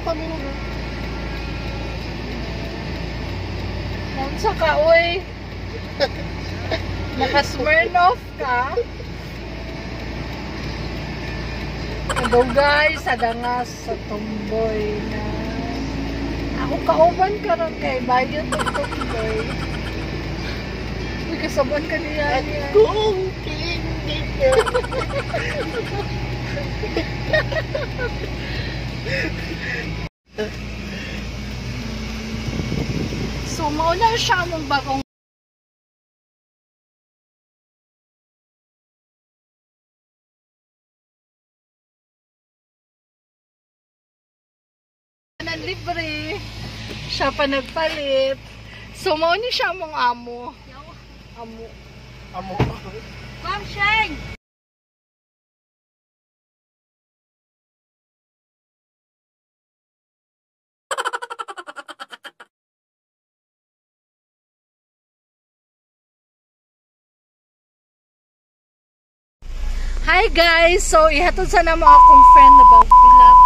kami mo. Monsa ka, uy. Naka-Smirnoff ka. Hello guys, adangas sa tomboy na. Ako kauban ka ron kay Bayo to tomboy. Uy, kasaban ka niya. At kung king So, mauna siya mong bagong libre. Siya pa nagpalit. So, mauna siya mong amo. Amo. Amo. Ma'am Sheng! Hi guys! So, ihatod sana mo akong friend na Bilap.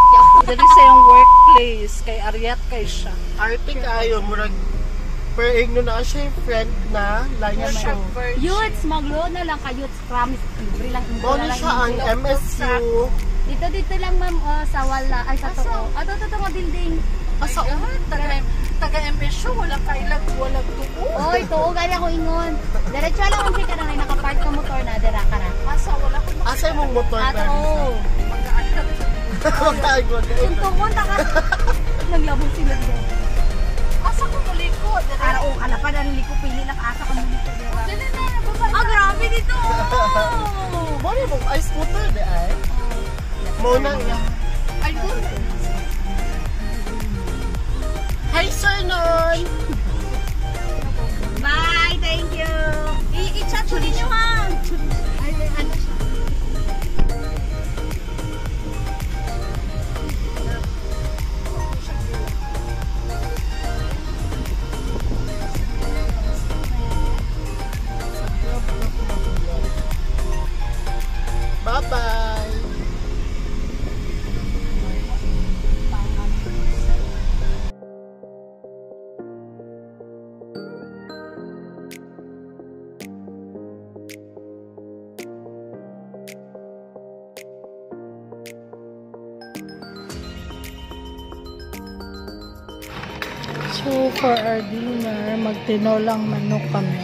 Dali sa yung workplace. Kay Ariat kay siya. Arte kayo, murag per igno na siya yung friend na live show. Youths, magload na lang ka youths. Promise, libre lang. Ano siya ang MSU? Dito lang ma'am sa wala. Ay, sa to. Ito nga building. Asa taga-MSU, wala kailag, wala tuo. Oy, tuo gali ako ingon. Diretso lang ang ka na nakapark ka motor na dira ka na. Asa, wala ko Asa yung motor Ato. mag-aagad. Magkagod. Suntungon ta ka. Naglabog sila dyan. Asa ko muliko? Ara o ala pa dali ko pili lang asa ka muliko dira. Dali na, babay. Ah, grabe dito. Mali mo ay scooter de ay. Muna niya. Ay, good. Hi Sir Non. Bye, thank you. I-chat ko din nyo ha. Ay, ano siya? Bye-bye. So, for our dinner, magtinolang manok kami.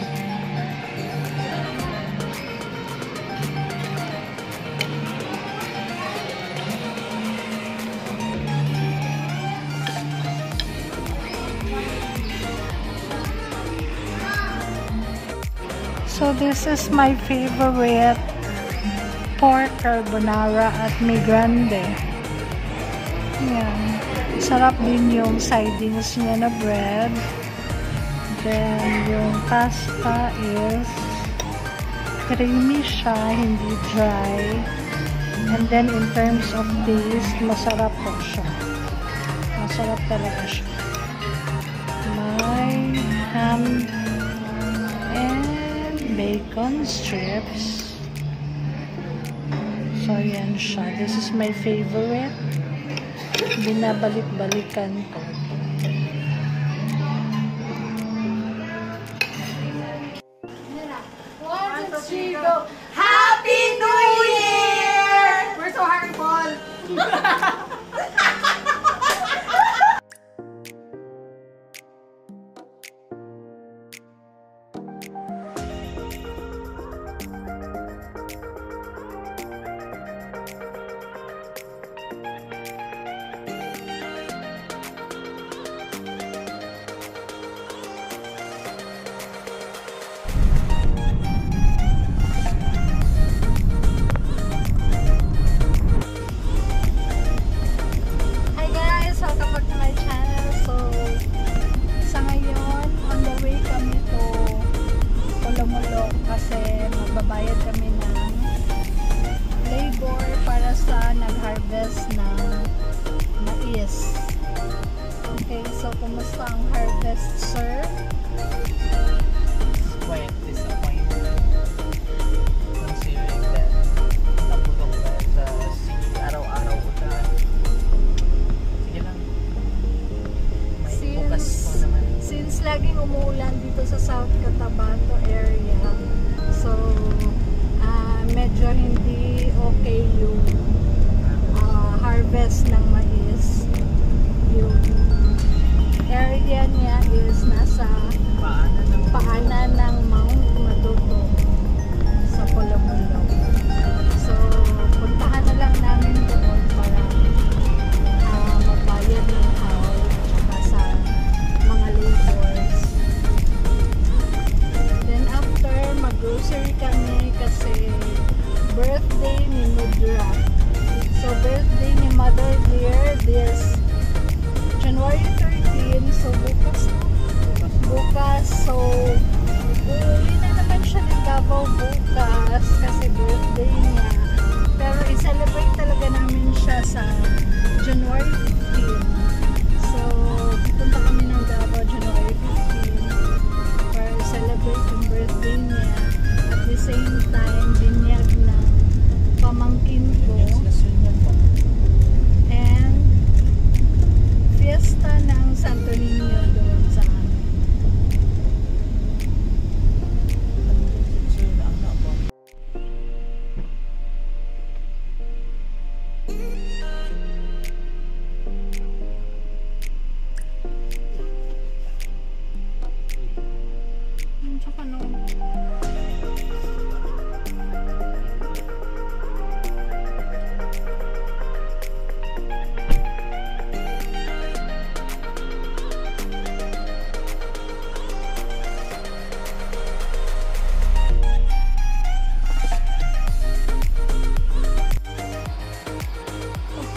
So, this is my favorite pork carbonara at mi grande. Yan. Sarap din yung sidings niya na bread. Then, yung pasta is creamy siya, hindi dry. And then, in terms of taste, masarap po siya. Masarap talaga siya. May ham and bacon strips. So, yan siya. This is my favorite. Binabalik-balikan ko. Happy New Year! We're so horrible. Kumusta ang harvest, sir? It's quite disappointing considering that nabulong na sa sige araw-araw ulan. Sige lang, same time, binyag ng pamangkin ko. And fiesta ng Santo Niño doon sa amin. Tsaka no.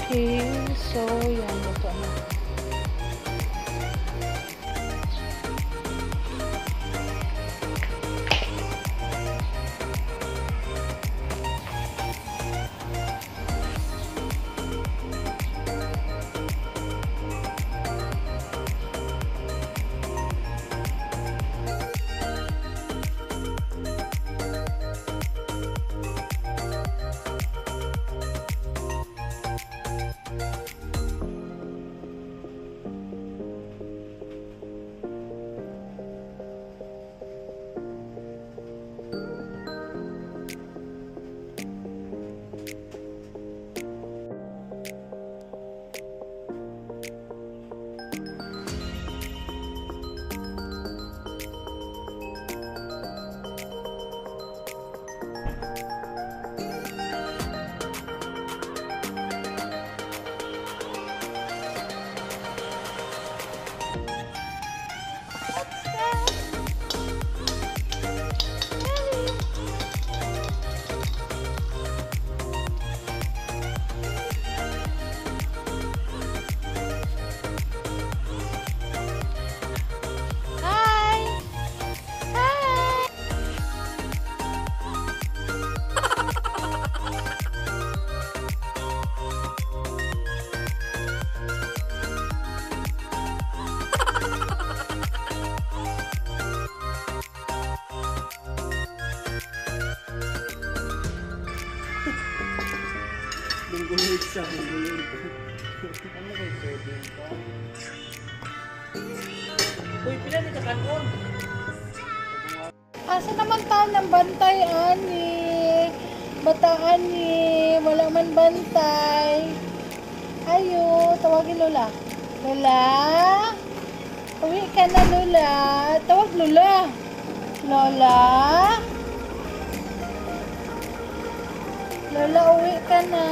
Okay, so yan, ito na. Bunggulit siya, bunggulit. Ano ba ito? Uy, pila ni kakanon. Asa naman tayo ng bantay, ani? Bataan ni, wala man bantay. Ayo, tawagin Lola. Lola? Uwi ka na, Lola. Tawag Lola. Lola? Lola, uwi ka na.